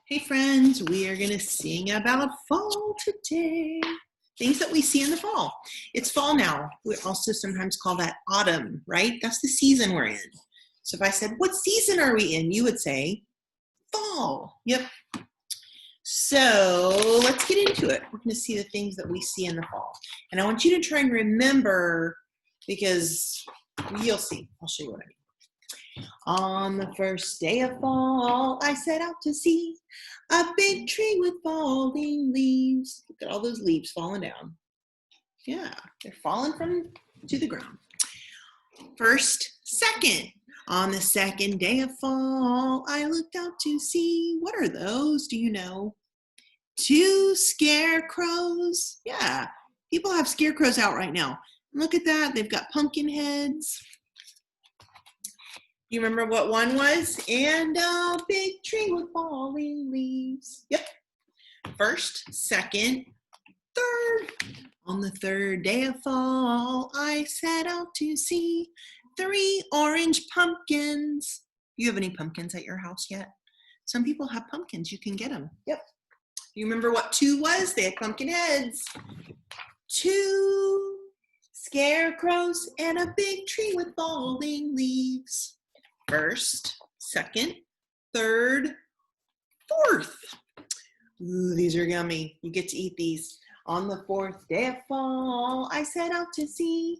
Hey friends, we are going to sing about fall today. Things that we see in the fall. It's fall now. We also sometimes call that autumn, right? That's the season we're in. So if I said, what season are we in? You would say fall. Yep. So let's get into it. We're going to see the things that we see in the fall. And I want you to try and remember because you'll see. I'll show you what I mean. On the first day of fall, I set out to see a big tree with falling leaves. Look at all those leaves falling down. Yeah, they're falling to the ground. First, second. On the second day of fall, I looked out to see, what are those? Do you know? 2 scarecrows. Yeah, people have scarecrows out right now. Look at that. They've got pumpkin heads. You remember what one was? And a big tree with falling leaves. Yep. First, second, third. On the third day of fall, I set out to see 3 orange pumpkins. You have any pumpkins at your house yet? Some people have pumpkins. You can get them. Yep. You remember what 2 was? They had pumpkin heads. 2 scarecrows and a big tree with falling leaves. First, second, third, fourth. Ooh, these are yummy. You get to eat these. On the 4th day of fall, I set out to see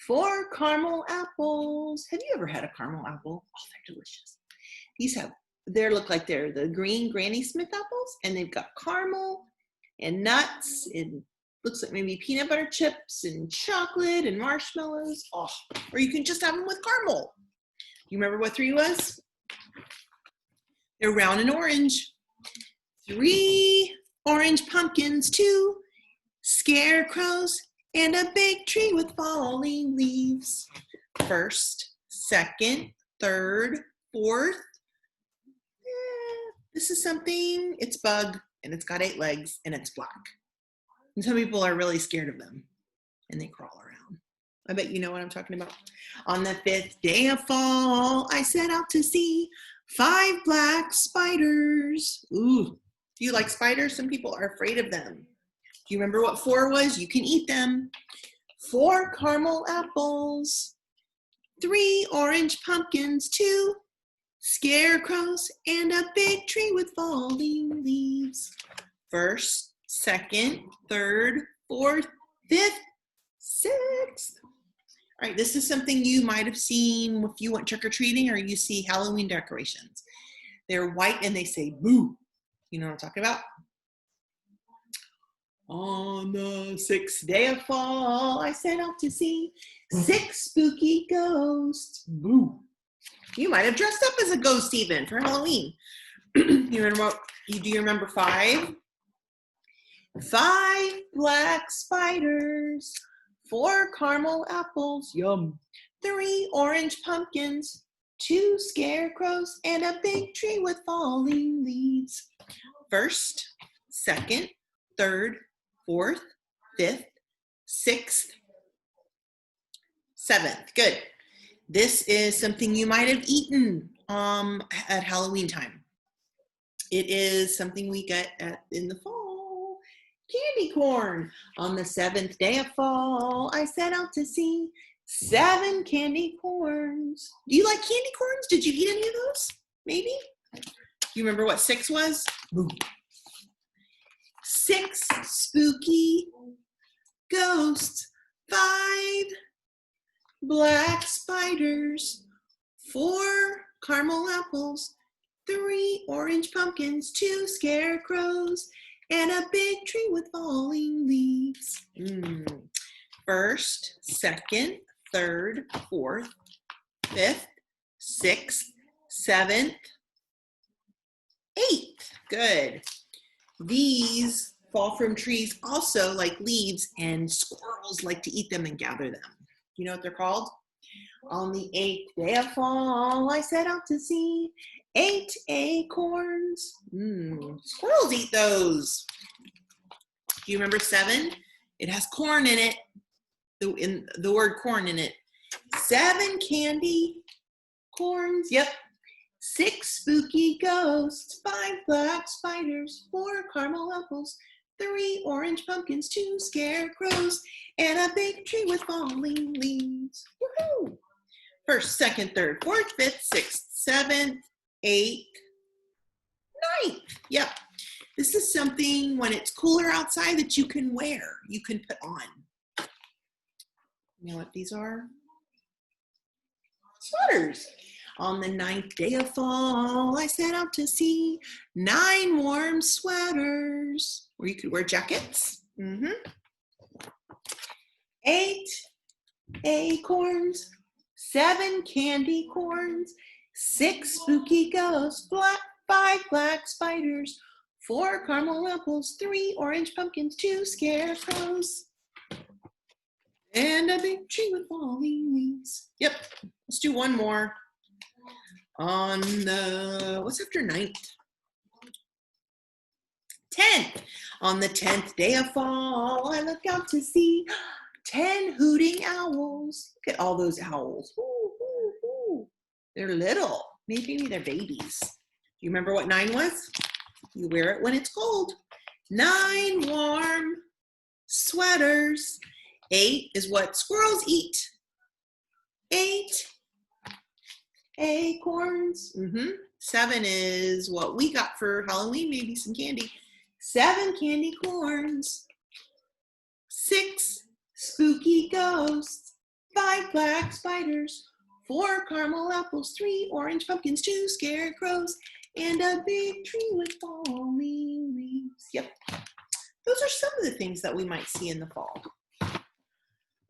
4 caramel apples. Have you ever had a caramel apple? Oh, they're delicious. They look like they're the green Granny Smith apples, and they've got caramel and nuts, and looks like maybe peanut butter chips and chocolate and marshmallows. Oh, or you can just have them with caramel. You remember what 3 was? They're round and orange. 3 orange pumpkins, 2 scarecrows, and a big tree with falling leaves. First, second, third, fourth. This is something, it's bug, and it's got 8 legs, and it's black. And some people are really scared of them, and they crawl around. I bet you know what I'm talking about. On the 5th day of fall, I set out to see 5 black spiders. Ooh, do you like spiders? Some people are afraid of them. Do you remember what 4 was? You can eat them. 4 caramel apples, 3 orange pumpkins, 2 scarecrows, and a big tree with falling leaves. First, second, third, fourth, 5th, 6th. All right, this is something you might have seen if you went trick-or-treating or you see Halloween decorations. They're white and they say boo. You know what I'm talking about? On the 6th day of fall, I set out to see 6 spooky ghosts. Boo. You might have dressed up as a ghost even for Halloween. Do you remember 5? 5 black spiders. 4 caramel apples, yum. 3 orange pumpkins, 2 scarecrows, and a big tree with falling leaves. First, second, third, fourth, 5th, 6th, 7th. Good. This is something you might have eaten at Halloween time. It is something we get in the fall. Candy corn. On the 7th day of fall, I set out to see 7 candy corns. Do you like candy corns? Did you eat any of those? Maybe? You remember what 6 was? Boom. 6 spooky ghosts, 5 black spiders, 4 caramel apples, 3 orange pumpkins, 2 scarecrows, and a big tree with falling leaves. First, second, third, fourth, 5th, 6th, 7th, 8th. Good. These fall from trees also like leaves, and squirrels like to eat them and gather them. You know what they're called? On the 8th day of fall, I set out to see 8 acorns. Squirrels eat those. Do you remember 7? It has corn in it. The word corn in it. 7 candy corns. Yep. 6 spooky ghosts, 5 black spiders, 4 caramel apples, 3 orange pumpkins, 2 scarecrows, and a big tree with falling leaves. Woohoo! First, second, third, fourth, fifth, sixth, seventh, eighth, ninth. Yep. This is something when it's cooler outside that you can wear, you can put on. You know what these are? Sweaters. On the 9th day of fall, I set out to see 9 warm sweaters, or you could wear jackets. 8 acorns, 7 candy corns, 6 spooky ghosts, 5 black spiders, 4 caramel apples, 3 orange pumpkins, 2 scarecrows, and a big tree with falling leaves. Yep, let's do one more. On the, what's after 9th? 10th. On the 10th day of fall, I look out to see 10 hooting owls. Look at all those owls. Ooh, ooh, ooh. They're little. Maybe they're babies. Do you remember what 9 was? You wear it when it's cold. 9 warm sweaters. 8 is what squirrels eat. 8 acorns. 7 is what we got for Halloween, maybe some candy. 7 candy corns. 6 spooky ghosts. 5 black spiders. 4 caramel apples. 3 orange pumpkins. 2 scarecrows. And a big tree with falling leaves. Yep. Those are some of the things that we might see in the fall.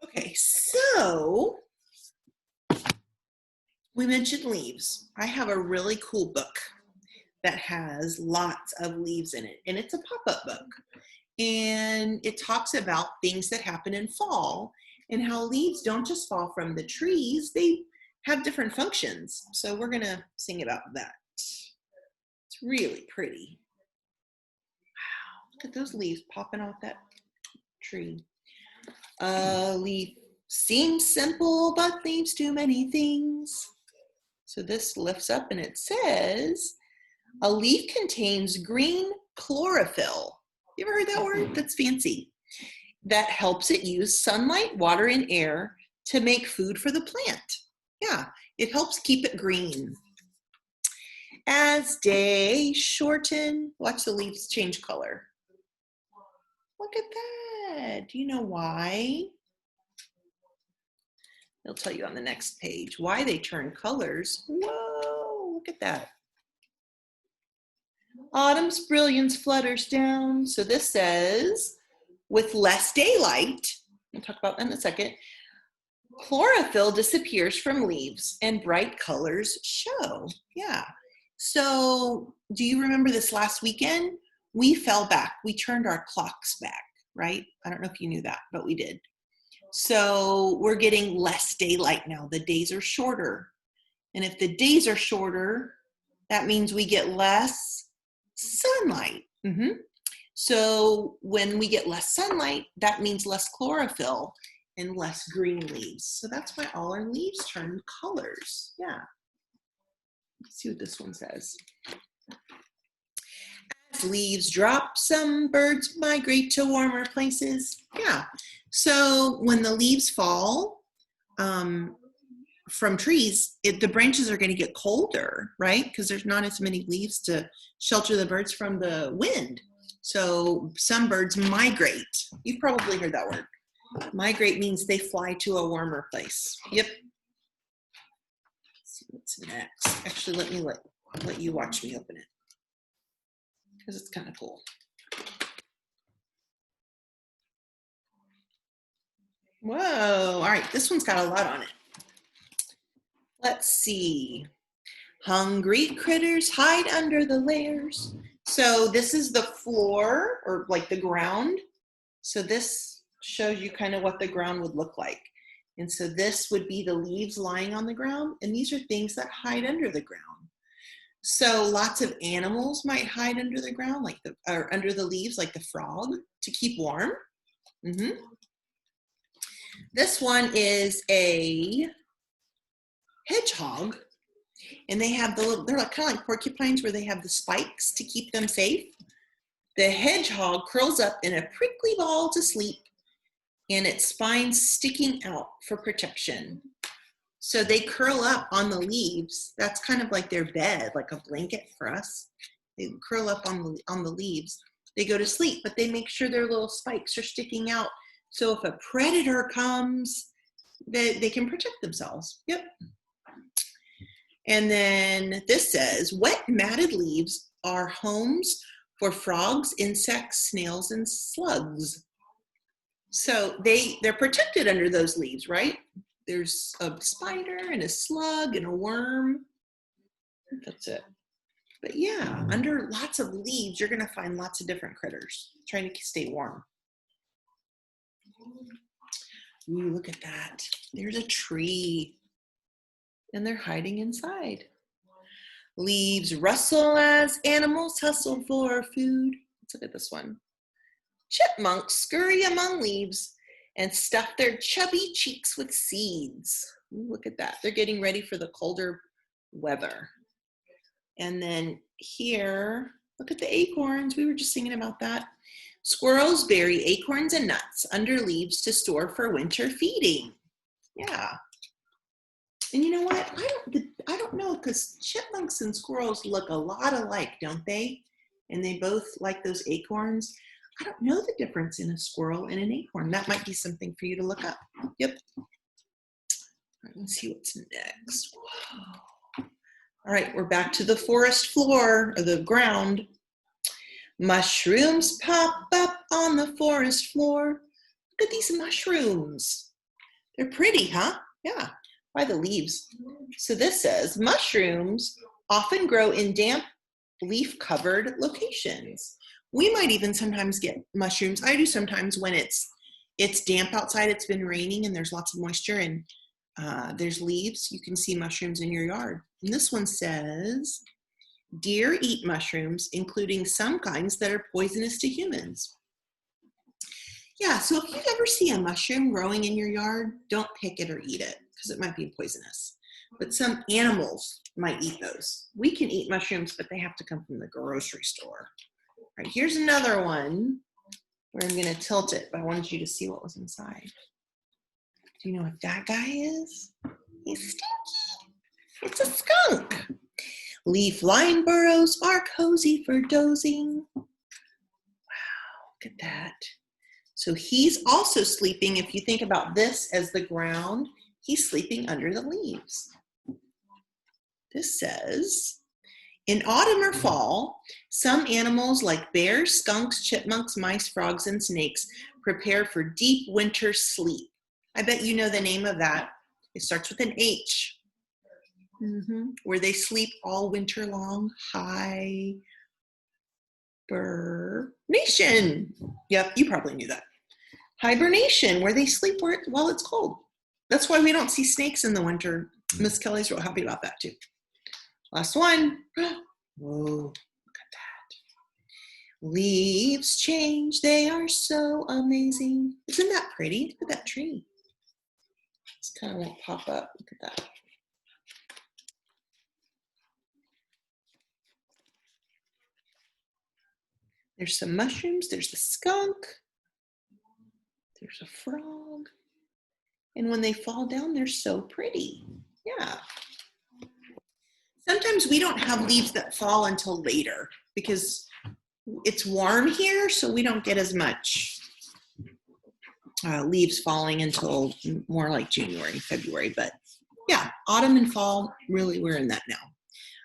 Okay, so we mentioned leaves. I have a really cool book that has lots of leaves in it, and it's a pop-up book. And it talks about things that happen in fall and how leaves don't just fall from the trees, they have different functions. So we're gonna sing about that. It's really pretty. Wow, look at those leaves popping off that tree. A leaf seems simple, but leaves do many things. So this lifts up and it says, a leaf contains green chlorophyll. You ever heard that word? That's fancy. That helps it use sunlight, water, and air to make food for the plant. Yeah, it helps keep it green. As days shorten, watch the leaves change color. Look at that. Do you know why? They'll tell you on the next page why they turn colors. Whoa, look at that. Autumn's brilliance flutters down. So this says, with less daylight, we'll talk about that in a second, chlorophyll disappears from leaves and bright colors show. Yeah. So do you remember this last weekend? We fell back. We turned our clocks back, right? I don't know if you knew that, but we did. So we're getting less daylight now. The days are shorter. And if the days are shorter, that means we get less sunlight. So when we get less sunlight, that means less chlorophyll and less green leaves. So that's why all our leaves turn colors. Yeah. Let's see what this one says. As leaves drop, some birds migrate to warmer places. Yeah. So when the leaves fall from trees, the branches are going to get colder, right? Because there's not as many leaves to shelter the birds from the wind. So some birds migrate. You've probably heard that word. Migrate means they fly to a warmer place. Yep. Let's see what's next. Actually, let me let you watch me open it because it's kind of cool. Whoa, all right, this one's got a lot on it. Let's see. Hungry critters hide under the layers. So this is the floor, or like the ground. So this shows you kind of what the ground would look like. And so this would be the leaves lying on the ground, and these are things that hide under the ground. So lots of animals might hide under the ground, like or under the leaves, like the frog, to keep warm. This one is a hedgehog, and they have the little, they're like kind of like porcupines where they have the spikes to keep them safe. The hedgehog curls up in a prickly ball to sleep, and its spine sticking out for protection. So they curl up on the leaves. That's kind of like their bed, like a blanket for us. They curl up on the leaves. They go to sleep, but they make sure their little spikes are sticking out. So if a predator comes, they can protect themselves. Yep. And then this says, wet matted leaves are homes for frogs, insects, snails, and slugs. So they're protected under those leaves, right? There's a spider and a slug and a worm. That's it. But yeah, under lots of leaves, you're going to find lots of different critters trying to stay warm. Ooh, look at that. There's a tree, and they're hiding inside. Leaves rustle as animals hustle for food. Let's look at this one. Chipmunks scurry among leaves and stuff their chubby cheeks with seeds. Ooh, look at that. They're getting ready for the colder weather. And then here, look at the acorns. We were just singing about that. Squirrels bury acorns and nuts under leaves to store for winter feeding. Yeah. And you know what? I don't know, because chipmunks and squirrels look a lot alike, don't they? And they both like those acorns. I don't know the difference in a squirrel and an acorn. That might be something for you to look up. Yep. All right, let's see what's next. Whoa. All right, we're back to the forest floor, or the ground. Mushrooms pop up on the forest floor. Look at these mushrooms. They're pretty, huh? Yeah, by the leaves. So this says, mushrooms often grow in damp, leaf-covered locations. We might even sometimes get mushrooms. I do sometimes when it's damp outside, it's been raining and there's lots of moisture and there's leaves. You can see mushrooms in your yard. And this one says, deer eat mushrooms, including some kinds that are poisonous to humans. Yeah, so if you ever see a mushroom growing in your yard, don't pick it or eat it because it might be poisonous. But some animals might eat those. We can eat mushrooms, but they have to come from the grocery store. All right, here's another one where I'm going to tilt it, but I wanted you to see what was inside. Do you know what that guy is? He's stinky. It's a skunk. Leaf-lined burrows are cozy for dozing. Wow, look at that. So he's also sleeping. If you think about this as the ground, he's sleeping under the leaves. This says, in autumn or fall, some animals like bears, skunks, chipmunks, mice, frogs, and snakes prepare for deep winter sleep. I bet you know the name of that. It starts with an H. Where they sleep all winter long. Hibernation. Yep, you probably knew that. Hibernation, where they sleep while it's cold. That's why we don't see snakes in the winter. Miss Kelly's real happy about that too. Last one. Whoa, look at that. Leaves change, they are so amazing. Isn't that pretty? Look at that tree. It's kind of won't pop up. Look at that. There's some mushrooms, there's the skunk, there's a frog, and when they fall down, they're so pretty. Yeah. Sometimes we don't have leaves that fall until later because it's warm here, so we don't get as much leaves falling until more like January, February. But yeah, autumn and fall, really, we're in that now.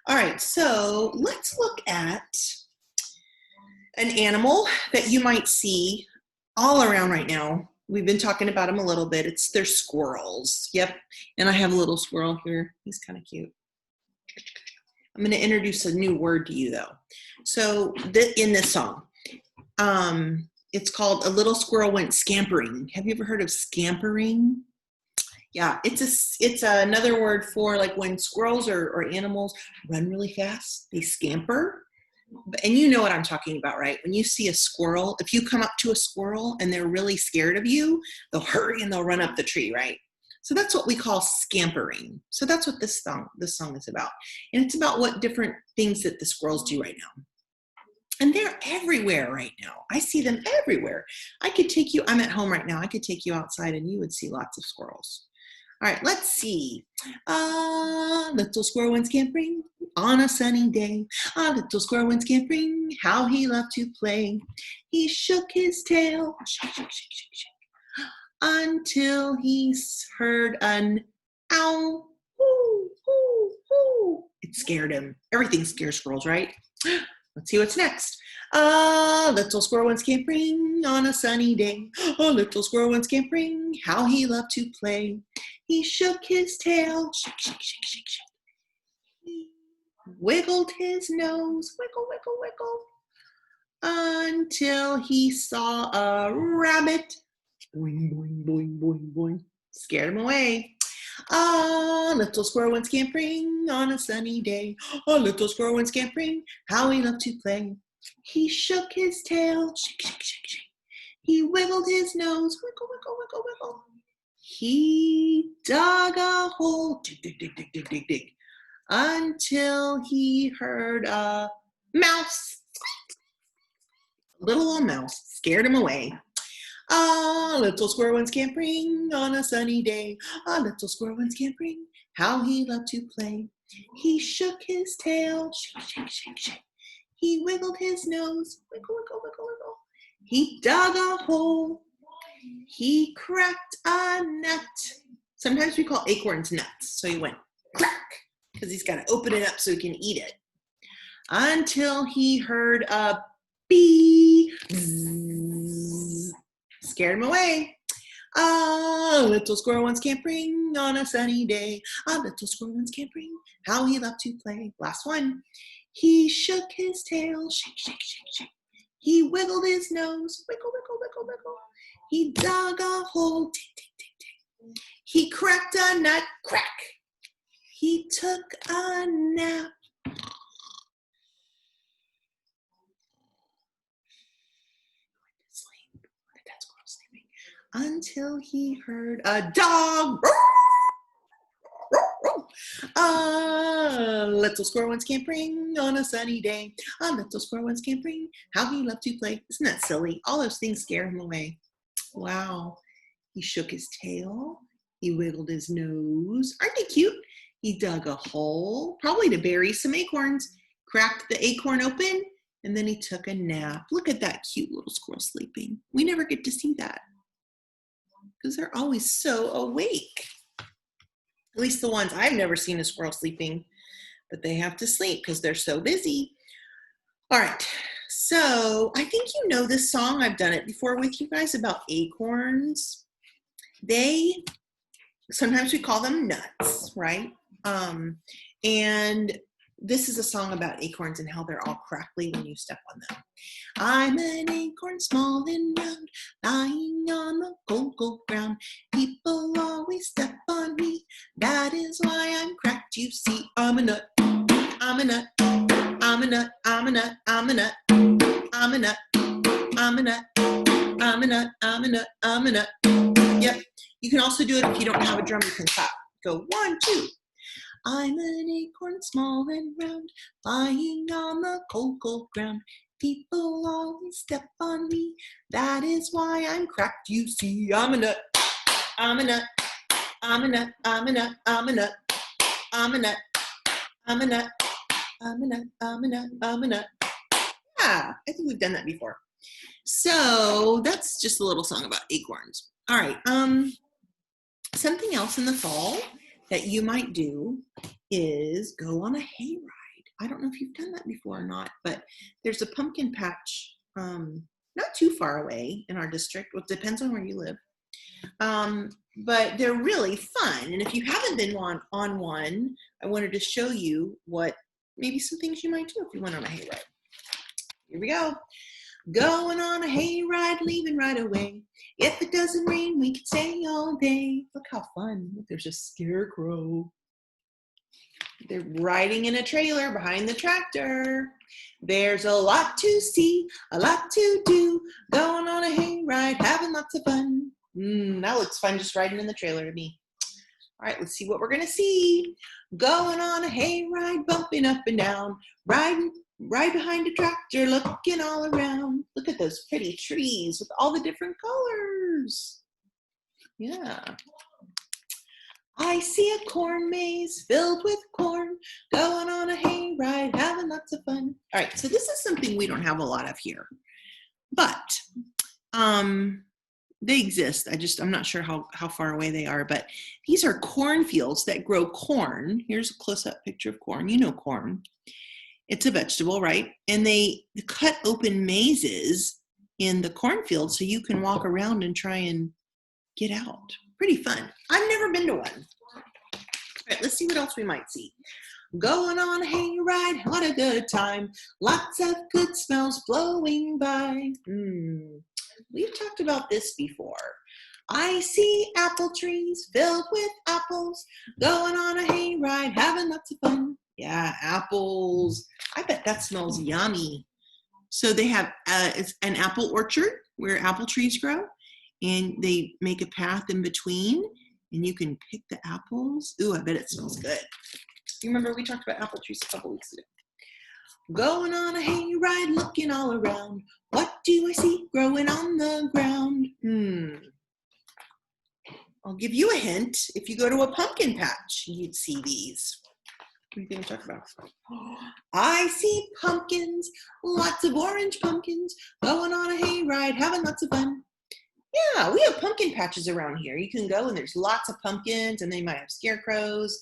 All right, so let's look at an animal that you might see all around right now. We've been talking about them a little bit. They're squirrels. Yep. And I have a little squirrel here. He's kind of cute. I'm going to introduce a new word to you though. So in this song, it's called A Little Squirrel Went Scampering. Have you ever heard of scampering? Yeah, it's another word for like when squirrels or animals run really fast, they scamper. And you know what I'm talking about, right? When you see a squirrel, if you come up to a squirrel and they're really scared of you, they'll hurry and they'll run up the tree, right? So that's what we call scampering. So that's what this song is about. And it's about what different things that the squirrels do right now. And they're everywhere right now. I see them everywhere. I could take you, I'm at home right now. I could take you outside and you would see lots of squirrels. All right, let's see. Little squirrel went scampering on a sunny day. Little squirrel went scampering, how he loved to play. He shook his tail, shake, shake, shake, shake, shake, until he heard an ow, hoo, hoo, hoo. It scared him. Everything scares squirrels, right? Let's see what's next. Little squirrel went scampering on a sunny day. Little squirrel went scampering, how he loved to play. He shook his tail, shake, shake, shake, shake, shake. He wiggled his nose, wiggle, wiggle, wiggle, until he saw a rabbit. Boing, boing, boing, boing, boing. Scared him away. Little squirrel went scampering on a sunny day. Little squirrel went scampering, how he loved to play. He shook his tail, shake, shake, shake, shake. He wiggled his nose, wiggle, wiggle, wiggle, wiggle. He dug a hole, dig, dig, dig, dig, dig, dig, dig, until he heard a mouse. Little old mouse scared him away. Little squirrel went scampering on a sunny day. Little squirrel went scampering, how he loved to play. He shook his tail, shake, shake, shake, shake. He wiggled his nose, wiggle, wiggle, wiggle, wiggle. He dug a hole. He cracked a nut. Sometimes we call acorns nuts. So he went crack, because he's got to open it up so he can eat it. Until he heard a bee. Zzz. Scared him away. Little squirrel went scampering on a sunny day. Little squirrel went scampering, how he loved to play. Last one. He shook his tail, shake, shake, shake, shake. He wiggled his nose, wiggle, wiggle, wiggle, wiggle. He dug a hole, tick, tick, tick, tick. He cracked a nut, crack. He took a nap. Until he heard a dog. Little squirrel went scampering on a sunny day. Little squirrel went scampering, how he loved to play. Isn't that silly? All those things scare him away. Wow. He shook his tail. He wiggled his nose. Aren't they cute? He dug a hole, probably to bury some acorns, cracked the acorn open, and then he took a nap. Look at that cute little squirrel sleeping. We never get to see that because they're always so awake. At least the ones, I've never seen a squirrel sleeping, but they have to sleep because they're so busy. All right, so I think you know this song. I've done it before with you guys about acorns. Sometimes we call them nuts, right? And this is a song about acorns and how they're all crackly when you step on them. I'm an acorn small and round, lying on the cold, cold ground. People always step on me, that is why I'm cracked, you see. I'm a nut, I'm a nut, I'm a nut, I'm a nut, I'm a nut, I'm a nut, I'm a nut, I'm a nut, I'm a nut, I'm a nut. Yep, you can also do it if you don't have a drum, you can clap. Go 1, 2. I'm an acorn small and round, lying on the cold, cold ground. People always step on me, that is why I'm cracked, you see. I'm a nut, I'm a nut, I'm a nut, I'm a nut, I'm a nut, I'm a nut, I'm a nut, I'm a nut, I'm a nut, I'm a nut. Yeah, I think we've done that before. So that's just a little song about acorns. All right, something else in the fall that you might do is go on a hayride. I don't know if you've done that before or not, but there's a pumpkin patch not too far away in our district. Well, it depends on where you live. But they're really fun. And if you haven't been on one, I wanted to show you maybe some things you might do if you went on a hayride. Here we go. Going on a hayride, leaving right away. If it doesn't rain, we can stay all day. Look how fun. Look, there's a scarecrow. They're riding in a trailer behind the tractor. There's a lot to see, a lot to do. Going on a hayride, having lots of fun. That looks fun, just riding in the trailer to me. All right, let's see what we're gonna see. Going on a hayride, bumping up and down, riding right behind a tractor, looking all around. Look at those pretty trees with all the different colors. Yeah. I see a corn maze filled with corn, going on a hayride, having lots of fun. All right, so this is something we don't have a lot of here, but they exist. I'm not sure how far away they are, but these are cornfields that grow corn. Here's a close-up picture of corn. You know corn. It's a vegetable, right? And they cut open mazes in the cornfield so you can walk around and try and get out. Pretty fun. I've never been to one. All right, let's see what else we might see. Going on a hayride, what a good time. Lots of good smells blowing by. We've talked about this before. I see apple trees filled with apples, going on a hayride, having lots of fun. Yeah, apples. I bet that smells yummy. So they have it's an apple orchard where apple trees grow, and they make a path in between, and you can pick the apples. Ooh, I bet it smells good. You remember we talked about apple trees a couple weeks ago. Going on a hayride, looking all around. What do I see growing on the ground? I'll give you a hint. If you go to a pumpkin patch, you'd see these. What do you think I'm talking about? I see pumpkins, lots of orange pumpkins, going on a hayride, having lots of fun. Yeah, we have pumpkin patches around here. You can go and there's lots of pumpkins, and they might have scarecrows,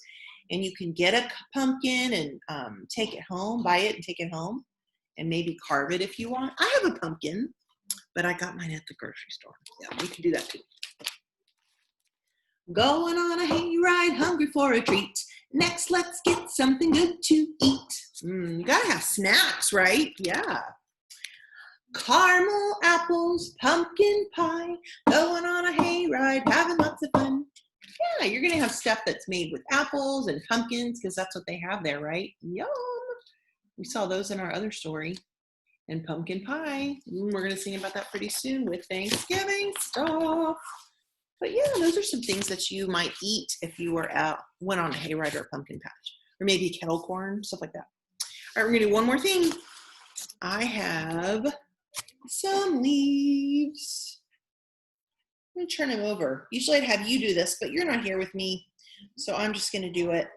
and you can get a pumpkin and take it home, buy it and take it home, and maybe carve it if you want. I have a pumpkin, but I got mine at the grocery store. Yeah, you can do that too. Going on a hayride, hungry for a treat. Next, let's get something good to eat. You gotta have snacks, right? Yeah. Caramel apples, pumpkin pie, going on a hayride, having lots of fun. Yeah, you're gonna have stuff that's made with apples and pumpkins because that's what they have there, right? Yum! We saw those in our other story. And pumpkin pie. We're gonna sing about that pretty soon with Thanksgiving stuff. But yeah, those are some things that you might eat if you were went on a hayride or a pumpkin patch, or maybe kettle corn, stuff like that. All right, we're gonna do one more thing. I have some leaves. I'm gonna turn them over. Usually I'd have you do this, but you're not here with me, so I'm just gonna do it.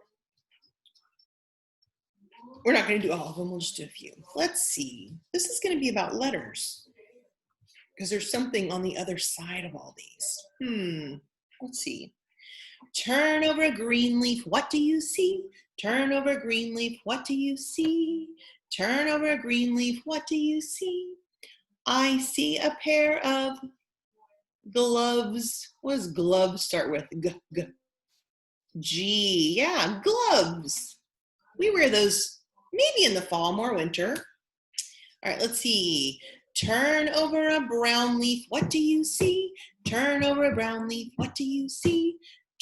We're not gonna do all of them, we'll just do a few. Let's see, this is gonna be about letters, because there's something on the other side of all these. Let's see. Turn over a green leaf, what do you see? Turn over a green leaf, what do you see? Turn over a green leaf, what do you see? I see a pair of gloves. What does gloves start with? G. Yeah, gloves. We wear those maybe in the fall, more winter. All right, let's see. Turn over a brown leaf, what do you see? Turn over a brown leaf, what do you see?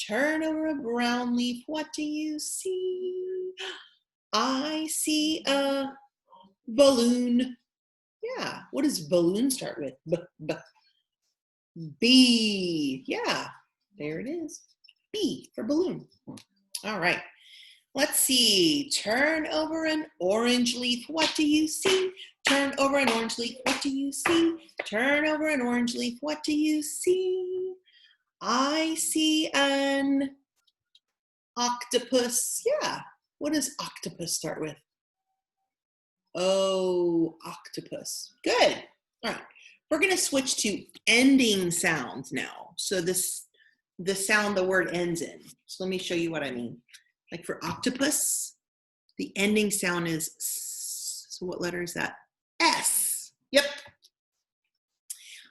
Turn over a brown leaf, what do you see? I see a balloon. Yeah, what does balloon start with? B. Yeah, there it is. B for balloon. All right. Let's see. Turn over an orange leaf. What do you see? Turn over an orange leaf. What do you see? Turn over an orange leaf. What do you see? I see an octopus. Yeah. What does octopus start with? Oh, octopus. Good. All right. We're going to switch to ending sounds now. So the sound the word ends in. So let me show you what I mean. Like for octopus, the ending sound is S. So what letter is that? S. Yep.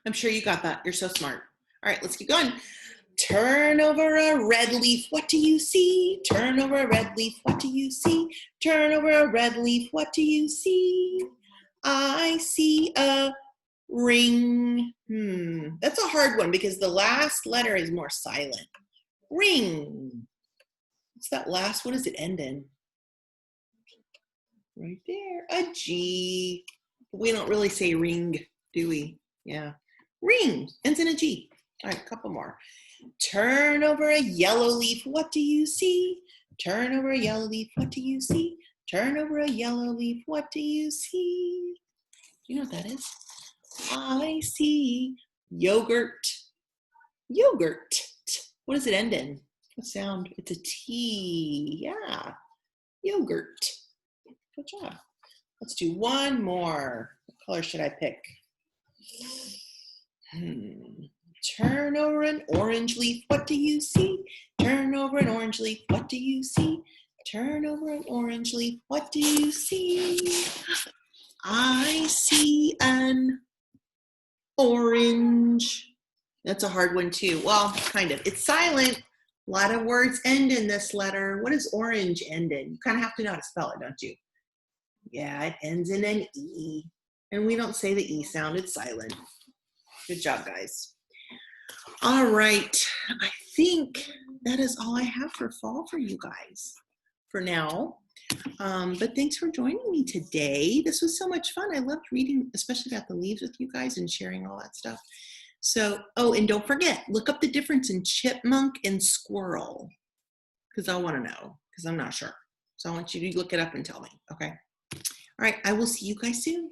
I'm sure you got that. You're so smart. All right, let's keep going. Turn over a red leaf. What do you see? Turn over a red leaf. What do you see? Turn over a red leaf. What do you see? I see a ring. That's a hard one because the last letter is more silent. Ring. What's that last? What does it end in? Right there, a G. We don't really say ring, do we? Yeah, ring ends in a G. All right, a couple more. Turn over a yellow leaf, what do you see? Turn over a yellow leaf, what do you see? Turn over a yellow leaf, what do you see? Do you know what that is? I see yogurt. Yogurt. What does it end in? What sound? It's a T. Yeah. Yogurt. Good job. Let's do one more. What color should I pick? Turn over an orange leaf. What do you see? Turn over an orange leaf. What do you see? Turn over an orange leaf. What do you see? I see an orange. That's a hard one too. Well, kind of. It's silent. A lot of words end in this letter. What does orange end in? You kind of have to know how to spell it, don't you? Yeah, it ends in an E. And we don't say the E sound. It's silent. Good job, guys. All right. I think that is all I have for fall for you guys for now. But thanks for joining me today. This was so much fun. I loved reading, especially about the leaves with you guys and sharing all that stuff. So, oh, and don't forget, look up the difference in chipmunk and squirrel, because I want to know, because I'm not sure. So I want you to look it up and tell me, okay? All right, I will see you guys soon.